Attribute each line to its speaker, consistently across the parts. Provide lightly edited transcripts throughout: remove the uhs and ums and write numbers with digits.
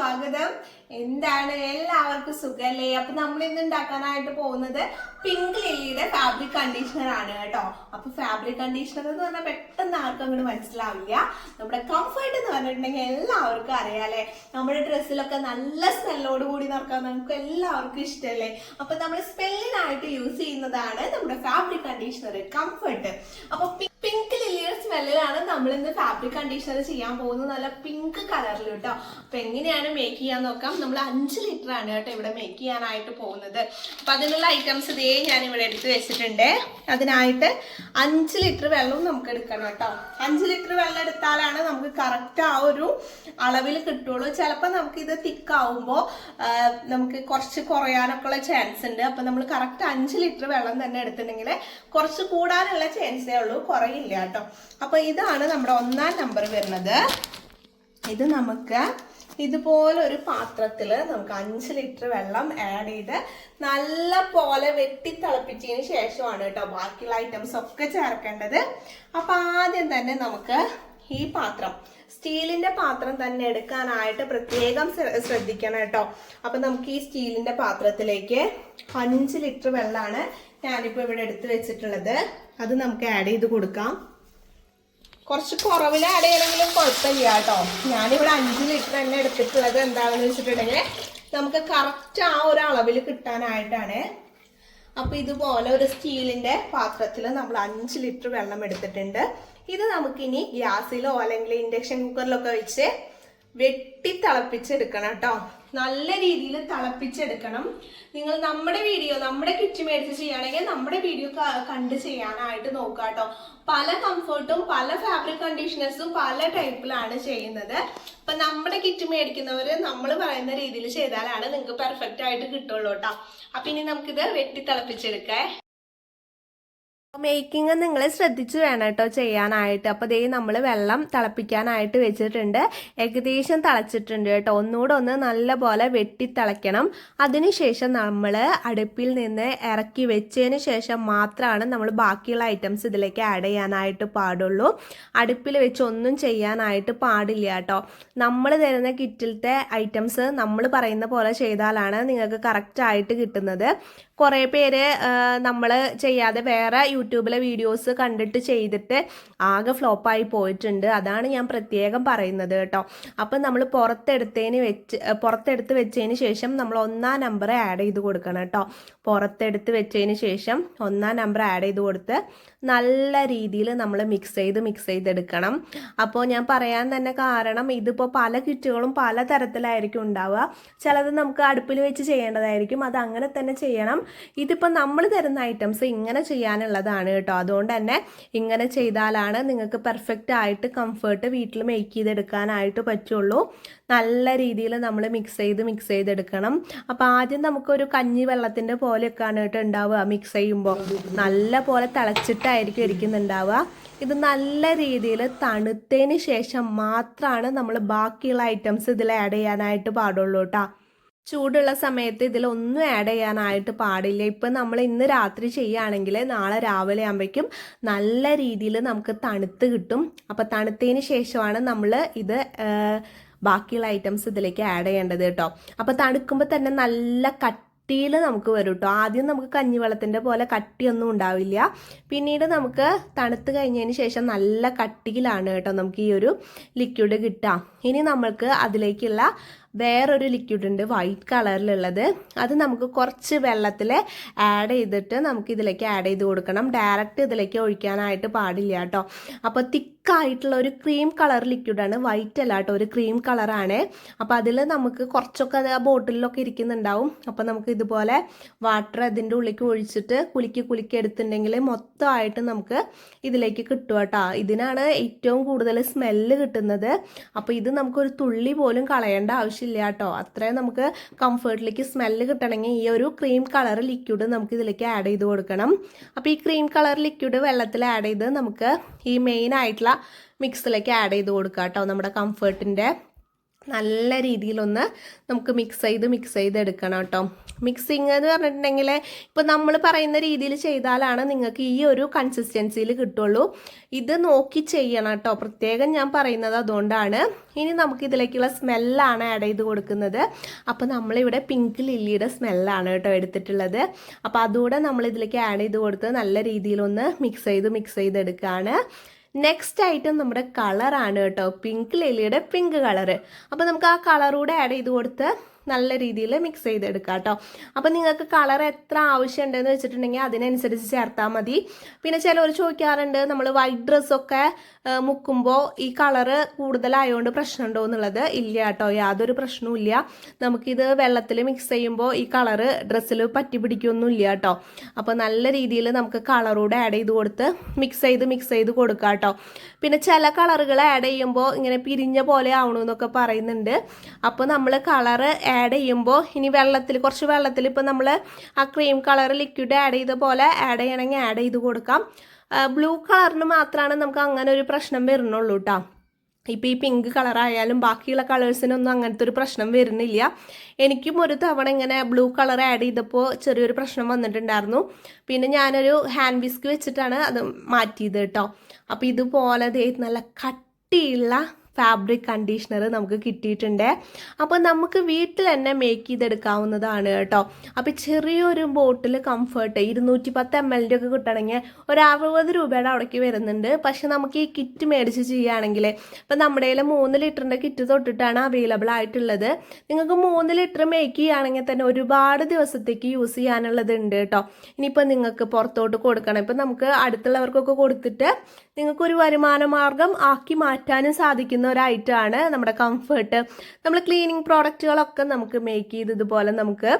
Speaker 1: സ്വാഗതം. എന്താണ് എല്ലാവർക്കും സുഖല്ലേ? അപ്പൊ നമ്മൾ ഇന്ന് ഉണ്ടാക്കാനായിട്ട് പോകുന്നത് പിങ്ക് ലില്ലിയുടെ ഫാബ്രിക് കണ്ടീഷണർ ആണ് കേട്ടോ. അപ്പൊ ഫാബ്രിക് കണ്ടീഷണർ എന്ന് പറഞ്ഞാൽ പെട്ടെന്ന് ആർക്കും അങ്ങോട്ട് മനസ്സിലാവില്ല. നമ്മുടെ കംഫർട്ട് എന്ന് പറഞ്ഞിട്ടുണ്ടെങ്കിൽ എല്ലാവർക്കും അറിയാലേ, നമ്മുടെ ഡ്രസ്സിലൊക്കെ നല്ല സ്മെല്ലോട് കൂടി നടക്കാൻ നമുക്ക് എല്ലാവർക്കും ഇഷ്ടമല്ലേ. അപ്പൊ നമ്മൾ സ്മെല്ലിനായിട്ട് യൂസ് ചെയ്യുന്നതാണ് നമ്മുടെ ഫാബ്രിക് കണ്ടീഷണർ കംഫർട്ട്. അപ്പൊ പിങ്ക് ലില്ലിയുടെ സ്മെല്ലിലാണ് നമ്മൾ ഇന്ന് ഫാബ്രിക് കണ്ടീഷണർ ചെയ്യാൻ പോകുന്നത്, നല്ല പിങ്ക് കളറിൽ കേട്ടോ. അപ്പൊ എങ്ങനെയാണ് മേക്ക് ചെയ്യാൻ നോക്കാം. നമ്മൾ 5 ലിറ്റർ ആണ് കേട്ടോ ഇവിടെ മേക്ക് ചെയ്യാനായിട്ട് പോകുന്നത്. അപ്പൊ അതിനുള്ള ഐറ്റംസ് ഇതേ ഞാൻ ഇവിടെ എടുത്ത് വെച്ചിട്ടുണ്ട്. അതിനായിട്ട് 5 ലിറ്റർ വെള്ളവും നമുക്ക് എടുക്കണം കേട്ടോ. 5 ലിറ്റർ വെള്ളം എടുത്താലാണ് നമുക്ക് കറക്റ്റ് ആ ഒരു അളവിൽ കിട്ടുള്ളൂ. ചിലപ്പോൾ നമുക്ക് ഇത് തിക്കാവുമ്പോൾ നമുക്ക് കുറച്ച് കുറയാനൊക്കെ ഉള്ള ചാൻസ് ഉണ്ട്. അപ്പൊ നമ്മൾ കറക്റ്റ് 5 ലിറ്റർ വെള്ളം തന്നെ എടുത്തിട്ടുണ്ടെങ്കിൽ കുറച്ച് കൂടാനുള്ള ചാൻസേ ഉള്ളൂ, കുറയില്ല കേട്ടോ. അപ്പൊ ഇതാണ് നമ്മുടെ 1-ാം നമ്പർ വരുന്നത്. ഇത് നമുക്ക് ഇതുപോലെ ഒരു പാത്രത്തിൽ നമുക്ക് 5 ലിറ്റർ വെള്ളം ആഡ് ചെയ്ത് നല്ല പോലെ വെട്ടി തിളപ്പിച്ചതിന് ശേഷമാണ് കേട്ടോ ബാക്കിയുള്ള ഐറ്റംസ് ഒക്കെ ചേർക്കേണ്ടത്. അപ്പൊ ആദ്യം തന്നെ നമുക്ക് ഈ പാത്രം, സ്റ്റീലിന്റെ പാത്രം തന്നെ എടുക്കാനായിട്ട് പ്രത്യേകം ശ്രദ്ധിക്കണം കേട്ടോ. അപ്പൊ നമുക്ക് ഈ സ്റ്റീലിന്റെ പാത്രത്തിലേക്ക് 5 ലിറ്റർ വെള്ളമാണ് ഞാനിപ്പോ ഇവിടെ എടുത്ത് വെച്ചിട്ടുള്ളത്. അത് നമുക്ക് ആഡ് ചെയ്ത് കൊടുക്കാം. കുറച്ച് കുറവിൽ ആഡ് ചെയ്യണമെങ്കിലും കുഴപ്പമില്ല കേട്ടോ. ഞാനിവിടെ 5 ലിറ്റർ തന്നെ എടുത്തിട്ടുള്ളത്. എന്താണെന്ന് വെച്ചിട്ടുണ്ടെങ്കിൽ നമുക്ക് കറക്റ്റ് ആ ഒരു അളവിൽ കിട്ടാനായിട്ടാണ്. അപ്പൊ ഇതുപോലെ ഒരു സ്റ്റീലിന്റെ പാത്രത്തിൽ നമ്മൾ 5 ലിറ്റർ വെള്ളം എടുത്തിട്ടുണ്ട്. ഇത് നമുക്കിനി ഗ്യാസിലോ അല്ലെങ്കിൽ ഇൻഡക്ഷൻ കുക്കറിലൊക്കെ വെച്ച് വെട്ടി തിളപ്പിച്ചെടുക്കണം കേട്ടോ. നല്ല രീതിയിൽ തിളപ്പിച്ചെടുക്കണം. നിങ്ങൾ നമ്മുടെ കിറ്റ് മേടിച്ച് ചെയ്യുകയാണെങ്കിൽ നമ്മുടെ വീഡിയോ കണ്ട് ചെയ്യാനായിട്ട് നോക്കുക കേട്ടോ. പല കംഫർട്ടും പല ഫാബ്രിക് കണ്ടീഷണേഴ്സും പല ടൈപ്പിലാണ് ചെയ്യുന്നത്. അപ്പൊ നമ്മുടെ കിറ്റ് മേടിക്കുന്നവര് നമ്മൾ പറയുന്ന രീതിയിൽ ചെയ്താലാണ് നിങ്ങൾക്ക് പെർഫെക്റ്റ് ആയിട്ട് കിട്ടുള്ളൂ കേട്ടോ. അപ്പൊ ഇനി നമുക്കിത് വെട്ടി തിളപ്പിച്ചെടുക്കേ. മേക്കിംഗ് നിങ്ങൾ ശ്രദ്ധിച്ചു വേണം കേട്ടോ ചെയ്യാനായിട്ട്. അപ്പോൾ ദേ നമ്മൾ വെള്ളം തിളപ്പിക്കാനായിട്ട് വെച്ചിട്ടുണ്ട്. ഏകദേശം തിളച്ചിട്ടുണ്ട് കേട്ടോ. ഒന്നുകൂടെ ഒന്ന് നല്ല പോലെ വെട്ടി തിളയ്ക്കണം. അതിനുശേഷം നമ്മൾ അടുപ്പിൽ നിന്ന് ഇറക്കി വെച്ചതിന് ശേഷം മാത്രമാണ് നമ്മൾ ബാക്കിയുള്ള ഐറ്റംസ് ഇതിലേക്ക് ആഡ് ചെയ്യാനായിട്ട് പാടുള്ളൂ. അടുപ്പിൽ വെച്ച് ഒന്നും ചെയ്യാനായിട്ട് പാടില്ല കേട്ടോ. നമ്മൾ തരുന്ന കിറ്റിലത്തെ ഐറ്റംസ് നമ്മൾ പറയുന്ന പോലെ ചെയ്താലാണ് നിങ്ങൾക്ക് കറക്റ്റായിട്ട് കിട്ടുന്നത്. കുറേ പേര് നമ്മൾ ചെയ്യാതെ വേറെ യൂട്യൂബിലെ വീഡിയോസ് കണ്ടിട്ട് ചെയ്തിട്ട് ആകെ ഫ്ലോപ്പായി പോയിട്ടുണ്ട്. അതാണ് ഞാൻ പ്രത്യേകം പറയുന്നത് കേട്ടോ. അപ്പം നമ്മൾ പുറത്തെടുത്ത് വെച്ചതിന് ശേഷം നമ്മൾ 1-ാം നമ്പർ ആഡ് ചെയ്ത് കൊടുക്കണം കേട്ടോ. പുറത്തെടുത്ത് വെച്ചതിന് ശേഷം 1-ാം നമ്പർ ആഡ് ചെയ്ത് കൊടുത്ത് നല്ല രീതിയിൽ നമ്മൾ മിക്സ് ചെയ്തെടുക്കണം. അപ്പോൾ ഞാൻ പറയാൻ തന്നെ കാരണം, ഇതിപ്പോൾ പല കിറ്റുകളും പല തരത്തിലായിരിക്കും ഉണ്ടാവുക. ചിലത് നമുക്ക് അടുപ്പിൽ വെച്ച് ചെയ്യേണ്ടതായിരിക്കും, അത് അങ്ങനെ തന്നെ ചെയ്യണം. ഇതിപ്പോൾ നമ്മൾ തരുന്ന ഐറ്റംസ് ഇങ്ങനെ ചെയ്യാനുള്ളതാണ് കേട്ടോ. അതുകൊണ്ട് തന്നെ ഇങ്ങനെ ചെയ്താലാണ് നിങ്ങൾക്ക് പെർഫെക്റ്റ് ആയിട്ട് കംഫർട്ട് വീട്ടിൽ മേക്ക് ചെയ്തെടുക്കാനായിട്ട് പറ്റുള്ളൂ. നല്ല രീതിയിൽ നമ്മൾ മിക്സ് ചെയ്തെടുക്കണം. അപ്പോൾ ആദ്യം നമുക്കൊരു കഞ്ഞി വെള്ളത്തിൻ്റെ പോലെയൊക്കെയാണ് കേട്ടോ ഉണ്ടാവുക. മിക്സ് ചെയ്യുമ്പോൾ നല്ല പോലെ തിളച്ചിട്ടായിരിക്കും ഇരിക്കുന്നുണ്ടാവുക. ഇത് നല്ല രീതിയിൽ തണുത്തതിന് ശേഷം മാത്രമാണ് നമ്മൾ ബാക്കിയുള്ള ഐറ്റംസ് ഇതിൽ ആഡ് ചെയ്യാനായിട്ട് പാടുള്ളൂ കേട്ടോ. ചൂടുള്ള സമയത്ത് ഇതിലൊന്നും ആഡ് ചെയ്യാനായിട്ട് പാടില്ല. ഇപ്പം നമ്മൾ ഇന്ന് രാത്രി ചെയ്യുകയാണെങ്കിൽ നാളെ രാവിലെ ആകുമ്പോഴേക്കും നല്ല രീതിയിൽ നമുക്ക് തണുത്ത് കിട്ടും. അപ്പം തണുത്തതിന് ശേഷമാണ് നമ്മൾ ഇത് ബാക്കിയുള്ള ഐറ്റംസ് ഇതിലേക്ക് ആഡ് ചെയ്യേണ്ടത് കേട്ടോ. അപ്പം തണുക്കുമ്പോൾ തന്നെ നല്ല കട്ടിയിൽ നമുക്ക് വരും കേട്ടോ. ആദ്യം നമുക്ക് കഞ്ഞിവെള്ളത്തിൻ്റെ പോലെ കട്ടിയൊന്നും ഉണ്ടാവില്ല. പിന്നീട് നമുക്ക് തണുത്ത് കഴിഞ്ഞതിന് ശേഷം നല്ല കട്ടിയിലാണ് കേട്ടോ നമുക്ക് ഈ ഒരു ലിക്വിഡ് കിട്ടുക. ഇനി നമ്മൾക്ക് അതിലേക്കുള്ള വേറൊരു ലിക്വിഡ് ഉണ്ട് വൈറ്റ് കളറിലുള്ളത്. അത് നമുക്ക് കുറച്ച് വെള്ളത്തിൽ ആഡ് ചെയ്തിട്ട് നമുക്ക് ഇതിലേക്ക് ആഡ് ചെയ്ത് കൊടുക്കണം. ഡയറക്റ്റ് ഇതിലേക്ക് ഒഴിക്കാനായിട്ട് പാടില്ല കേട്ടോ. അപ്പോൾ തിക്കായിട്ടുള്ള ഒരു ക്രീം കളർ ലിക്വിഡാണ്, വൈറ്റ് അല്ല കേട്ടോ, ഒരു ക്രീം കളറാണ്. അപ്പോൾ അതിൽ നമുക്ക് കുറച്ചൊക്കെ അത് ആ ബോട്ടിലൊക്കെ ഇരിക്കുന്നുണ്ടാവും. അപ്പോൾ നമുക്ക് ഇതുപോലെ വാട്ടർ അതിൻ്റെ ഉള്ളിലേക്ക് ഒഴിച്ചിട്ട് കുലുക്കി എടുത്തിട്ടുണ്ടെങ്കിൽ മൊത്തമായിട്ട് നമുക്ക് ഇതിലേക്ക് കിട്ടും കേട്ടോ. ഇതിനാണ് ഏറ്റവും കൂടുതൽ സ്മെല്ല് കിട്ടുന്നത്. അപ്പോൾ ഇത് നമുക്കൊരു തുള്ളി പോലും കളയേണ്ട ആവശ്യമില്ല കേട്ടോ. അത്രയും നമുക്ക് കംഫർട്ടിലേക്ക് സ്മെല്ല് കിട്ടണമെങ്കിൽ ഈ ഒരു ക്രീം കളർ ലിക്വിഡ് നമുക്ക് ഇതിലേക്ക് ആഡ് ചെയ്ത് കൊടുക്കണം. അപ്പോൾ ഈ ക്രീം കളർ ലിക്വിഡ് വെള്ളത്തിൽ ആഡ് ചെയ്ത് നമുക്ക് ഈ മെയിൻ ആയിട്ടുള്ള മിക്സിലേക്ക് ആഡ് ചെയ്ത് കൊടുക്കാം കേട്ടോ, നമ്മുടെ കംഫർട്ടിൻ്റെ. നല്ല രീതിയിലൊന്ന് നമുക്ക് മിക്സ് ചെയ്ത് എടുക്കണം കേട്ടോ. മിക്സിങ് എന്ന് പറഞ്ഞിട്ടുണ്ടെങ്കിൽ ഇപ്പോൾ നമ്മൾ പറയുന്ന രീതിയിൽ ചെയ്താലാണ് നിങ്ങൾക്ക് ഈ ഒരു കൺസിസ്റ്റൻസിയിൽ കിട്ടുള്ളൂ. ഇത് നോക്കി ചെയ്യണം കേട്ടോ, പ്രത്യേകം ഞാൻ പറയുന്നത് അതുകൊണ്ടാണ്. ഇനി നമുക്ക് ഇതിലേക്കുള്ള സ്മെല്ലാണ് ആഡ് ചെയ്ത് കൊടുക്കുന്നത്. അപ്പോൾ നമ്മളിവിടെ പിങ്ക് ലില്ലിയുടെ സ്മെല്ലാണ് കേട്ടോ എടുത്തിട്ടുള്ളത്. അപ്പോൾ അതുകൂടെ നമ്മൾ ഇതിലേക്ക് ആഡ് ചെയ്ത് കൊടുത്ത് നല്ല രീതിയിലൊന്ന് മിക്സ് ചെയ്തെടുക്കുകയാണ്. നെക്സ്റ്റ് ഐറ്റം നമ്മുടെ കളറാണ് കേട്ടോ, പിങ്ക് ലില്ലിയുടെ പിങ്ക് കളറ്. അപ്പോൾ നമുക്ക് ആ കളറൂടെ ആഡ് ചെയ്ത് കൊടുത്ത് നല്ല രീതിയിൽ മിക്സ് ചെയ്തെടുക്കാം കേട്ടോ. അപ്പോൾ നിങ്ങൾക്ക് കളർ എത്ര ആവശ്യമുണ്ടെന്ന് വെച്ചിട്ടുണ്ടെങ്കിൽ അതിനനുസരിച്ച് ചേർത്താൽ മതി. പിന്നെ ചിലവർ ചോദിക്കാറുണ്ട് നമ്മൾ വൈറ്റ് ഡ്രസ്സൊക്കെ മുക്കുമ്പോൾ ഈ കളറ് കൂടുതലായതുകൊണ്ട് പ്രശ്നമുണ്ടോ എന്നുള്ളത്. ഇല്ല കേട്ടോ, യാതൊരു പ്രശ്നവും ഇല്ല. നമുക്കിത് വെള്ളത്തിൽ മിക്സ് ചെയ്യുമ്പോൾ ഈ കളറ് ഡ്രസ്സിൽ പറ്റി പിടിക്കൊന്നും ഇല്ല കേട്ടോ. അപ്പോൾ നല്ല രീതിയിൽ നമുക്ക് കളറൂടെ ആഡ് ചെയ്ത് കൊടുത്ത് മിക്സ് ചെയ്ത് കൊടുക്കാം കേട്ടോ. പിന്നെ ചില കളറുകൾ ആഡ് ചെയ്യുമ്പോൾ ഇങ്ങനെ പിരിഞ്ഞ പോലെ ആവണമെന്നൊക്കെ പറയുന്നുണ്ട്. അപ്പോൾ നമ്മൾ കളറ് ആഡ് ചെയ്യുമ്പോൾ ഇനി കുറച്ച് വെള്ളത്തിൽ ഇപ്പോൾ നമ്മൾ ആ ക്രീം കളർ ലിക്വിഡ് ആഡ് ചെയ്ത പോലെ ആഡ് ചെയ്യണമെങ്കിൽ ആഡ് ചെയ്ത് കൊടുക്കാം. ബ്ലൂ കളറിന് മാത്രമാണ് നമുക്ക് അങ്ങനെ ഒരു പ്രശ്നം വരുന്നുള്ളൂ കേട്ടോ. ഇപ്പോൾ ഈ പിങ്ക് കളറായാലും ബാക്കിയുള്ള കളേഴ്സിനൊന്നും അങ്ങനത്തെ ഒരു പ്രശ്നം വരുന്നില്ല. എനിക്കും ഒരു തവണ ഇങ്ങനെ ബ്ലൂ കളർ ആഡ് ചെയ്തപ്പോൾ ചെറിയൊരു പ്രശ്നം വന്നിട്ടുണ്ടായിരുന്നു. പിന്നെ ഞാനൊരു ഹാൻഡ് വിസ്ക് വെച്ചിട്ടാണ് അത് മാറ്റിയത് കേട്ടോ. അപ്പോൾ ഇതുപോലെ നല്ല കട്ടിയുള്ള ഫാബ്രിക് കണ്ടീഷണർ നമുക്ക് കിട്ടിയിട്ടുണ്ട്. അപ്പോൾ നമുക്ക് വീട്ടിൽ തന്നെ മേക്ക് ചെയ്തെടുക്കാവുന്നതാണ് കേട്ടോ. അപ്പോൾ ചെറിയൊരു ബോട്ടിൽ കംഫർട്ട് 210 ml ഒക്കെ കിട്ടണമെങ്കിൽ ഒരു 60 രൂപയുടെ അവിടേക്ക് വരുന്നുണ്ട്. പക്ഷെ നമുക്ക് ഈ കിറ്റ് മേടിച്ച് ചെയ്യുകയാണെങ്കിൽ ഇപ്പം നമ്മുടെ കയ്യിൽ 3 ലിറ്ററിൻ്റെ കിറ്റ് തൊട്ടിട്ടാണ് അവൈലബിൾ ആയിട്ടുള്ളത്. നിങ്ങൾക്ക് 3 ലിറ്റർ മേക്ക് ചെയ്യുകയാണെങ്കിൽ തന്നെ ഒരുപാട് ദിവസത്തേക്ക് യൂസ് ചെയ്യാനുള്ളത് ഉണ്ട് കേട്ടോ. ഇനിയിപ്പോൾ നിങ്ങൾക്ക് പുറത്തോട്ട് കൊടുക്കണം, ഇപ്പം നമുക്ക് അടുത്തുള്ളവർക്കൊക്കെ കൊടുത്തിട്ട് നിങ്ങൾക്കൊരു വരുമാന മാർഗം ആക്കി മാറ്റാനും സാധിക്കുന്ന ഒരു ഐറ്റമാണ് നമ്മുടെ കംഫർട്ട്. നമ്മൾ ക്ലീനിങ് പ്രോഡക്റ്റുകളൊക്കെ നമുക്ക് മേക്ക് ചെയ്ത് ഇതുപോലെ നമുക്ക്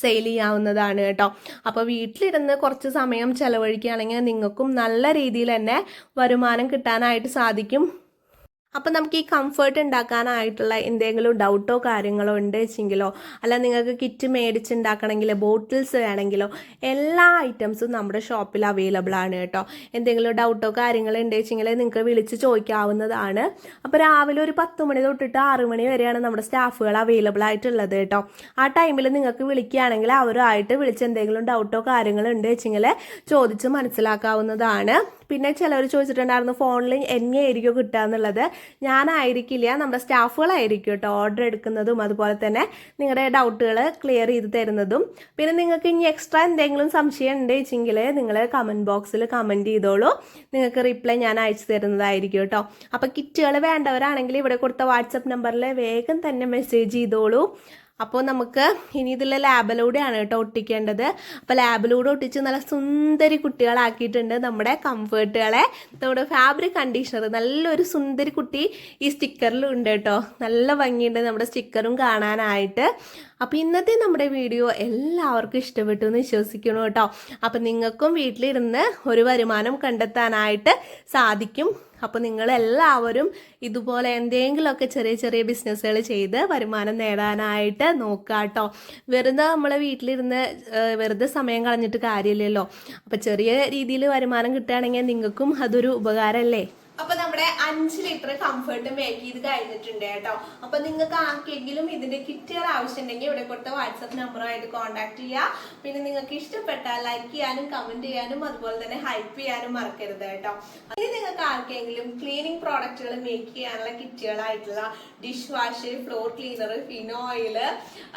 Speaker 1: സെയിൽ ചെയ്യാവുന്നതാണ് കേട്ടോ. അപ്പോൾ വീട്ടിലിരുന്ന് കുറച്ച് സമയം ചിലവഴിക്കുകയാണെങ്കിൽ നിങ്ങൾക്കും നല്ല രീതിയിൽ തന്നെ വരുമാനം കിട്ടാനായിട്ട് സാധിക്കും. അപ്പം നമുക്ക് ഈ കംഫർട്ട് ഉണ്ടാക്കാനായിട്ടുള്ള എന്തെങ്കിലും ഡൗട്ടോ കാര്യങ്ങളോ ഉണ്ട് വെച്ചെങ്കിലോ, അല്ല നിങ്ങൾക്ക് കിറ്റ് മേടിച്ചുണ്ടാക്കണമെങ്കിലോ ബോട്ടിൽസ് വേണമെങ്കിലോ എല്ലാ ഐറ്റംസും നമ്മുടെ ഷോപ്പിൽ അവൈലബിൾ ആണ് കേട്ടോ. എന്തെങ്കിലും ഡൗട്ടോ കാര്യങ്ങളോ ഉണ്ട് വെച്ചെങ്കിൽ നിങ്ങൾക്ക് വിളിച്ച് ചോദിക്കാവുന്നതാണ്. അപ്പോൾ രാവിലെ ഒരു 10 മണി തൊട്ടിട്ട് 6 മണി വരെയാണ് നമ്മുടെ സ്റ്റാഫുകൾ അവൈലബിൾ ആയിട്ടുള്ളത് കേട്ടോ. ആ ടൈമിൽ നിങ്ങൾക്ക് വിളിക്കുകയാണെങ്കിൽ അവരുമായിട്ട് വിളിച്ച് എന്തെങ്കിലും ഡൗട്ടോ കാര്യങ്ങളോ ഉണ്ട് വെച്ചെങ്കിൽ ചോദിച്ച് മനസ്സിലാക്കാവുന്നതാണ്. പിന്നെ ചിലവർ ചോദിച്ചിട്ടുണ്ടായിരുന്നു ഫോണിൽ എന്നെയായിരിക്കും കിട്ടുക എന്നുള്ളത്. ഞാനായിരിക്കില്ല, നമ്മുടെ സ്റ്റാഫുകളായിരിക്കും കേട്ടോ ഓർഡർ എടുക്കുന്നതും അതുപോലെ തന്നെ നിങ്ങളുടെ ഡൗട്ടുകൾ ക്ലിയർ ചെയ്ത് തരുന്നതും. പിന്നെ നിങ്ങൾക്ക് ഇനി എക്സ്ട്രാ എന്തെങ്കിലും സംശയം ഉണ്ട് വെച്ചെങ്കിൽ നിങ്ങൾ കമൻറ്റ് ബോക്സിൽ കമൻറ്റ് ചെയ്തോളൂ, നിങ്ങൾക്ക് റിപ്ലൈ ഞാൻ അയച്ചു തരുന്നതായിരിക്കും കേട്ടോ. അപ്പോൾ കിറ്റുകൾ വേണ്ടവരാണെങ്കിൽ ഇവിടെ കൊടുത്ത വാട്സപ്പ് നമ്പറിൽ വേഗം തന്നെ മെസ്സേജ് ചെയ്തോളൂ. അപ്പോൾ നമുക്ക് ഇനി ഇതിൽ ലാബിലൂടെയാണ് കേട്ടോ ഒട്ടിക്കേണ്ടത്. അപ്പോൾ ലാബിലൂടെ ഒട്ടിച്ച് നല്ല സുന്ദരി കുട്ടികളാക്കിയിട്ടുണ്ട് നമ്മുടെ കംഫർട്ടുകളെ. നമ്മുടെ ഫാബ്രിക് കണ്ടീഷണർ നല്ലൊരു സുന്ദരി കുട്ടി ഈ സ്റ്റിക്കറിലും ഉണ്ട് കേട്ടോ. നല്ല ഭംഗിയുണ്ട് നമ്മുടെ സ്റ്റിക്കറും കാണാനായിട്ട്. അപ്പോൾ ഇന്നത്തെ നമ്മുടെ വീഡിയോ എല്ലാവർക്കും ഇഷ്ടപ്പെട്ടു എന്ന് വിശ്വസിക്കുന്നു കേട്ടോ. അപ്പം നിങ്ങൾക്കും വീട്ടിലിരുന്ന് ഒരു വരുമാനം കണ്ടെത്താനായിട്ട് സാധിക്കും. അപ്പോൾ നിങ്ങളെല്ലാവരും ഇതുപോലെ എന്തെങ്കിലുമൊക്കെ ചെറിയ ചെറിയ ബിസിനസ്സുകൾ ചെയ്ത് വരുമാനം നേടാനായിട്ട് നോക്കുക കേട്ടോ. വെറുതെ നമ്മളെ വീട്ടിലിരുന്ന് വെറുതെ സമയം കളഞ്ഞിട്ട് കാര്യമില്ലല്ലോ. അപ്പോൾ ചെറിയ രീതിയിൽ വരുമാനം കിട്ടുകയാണെങ്കിൽ നിങ്ങൾക്കും അതൊരു ഉപകാരമല്ലേ. അപ്പൊ നമ്മുടെ 5 ലിറ്റർ കംഫർട്ട് മേക്ക് ചെയ്ത് കഴിഞ്ഞിട്ടുണ്ട് കേട്ടോ. അപ്പൊ നിങ്ങൾക്ക് ആർക്കെങ്കിലും ഇതിന്റെ കിറ്റുകൾ ആവശ്യമുണ്ടെങ്കിൽ ഇവിടെ കൊടുത്ത വാട്സപ്പ് നമ്പറുമായിട്ട് കോൺടാക്ട് ചെയ്യുക. പിന്നെ നിങ്ങൾക്ക് ഇഷ്ടപ്പെട്ടാൽ ലൈക്ക് ചെയ്യാനും കമന്റ് ചെയ്യാനും അതുപോലെ തന്നെ ഹൈപ്പ് ചെയ്യാനും മറക്കരുത് കേട്ടോ. ഇനി നിങ്ങൾക്ക് ആർക്കെങ്കിലും ക്ലീനിങ് പ്രോഡക്റ്റുകൾ മേക്ക് ചെയ്യാനുള്ള കിറ്റുകളായിട്ടുള്ള dish wash, floor cleaner, phenyl,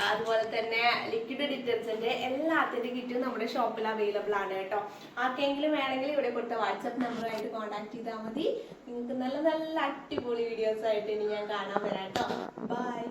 Speaker 1: അതുപോലെ തന്നെ ലിക്വിഡ് ഡിറ്റർജന്റ് എല്ലാത്തിന്റെ കിറ്റും നമ്മുടെ ഷോപ്പിൽ അവൈലബിൾ ആണ് കേട്ടോ. ആർക്കെങ്കിലും വേണമെങ്കിൽ ഇവിടെ കൊടുത്ത വാട്സപ്പ് നമ്പറുമായിട്ട് കോൺടാക്ട് ചെയ്താൽ മതി. നിങ്ങൾക്ക് നല്ല നല്ല അടിപൊളി വീഡിയോസ് ആയിട്ട് ഇനി ഞാൻ കാണാൻ വരാം കേട്ടോ. ബൈ.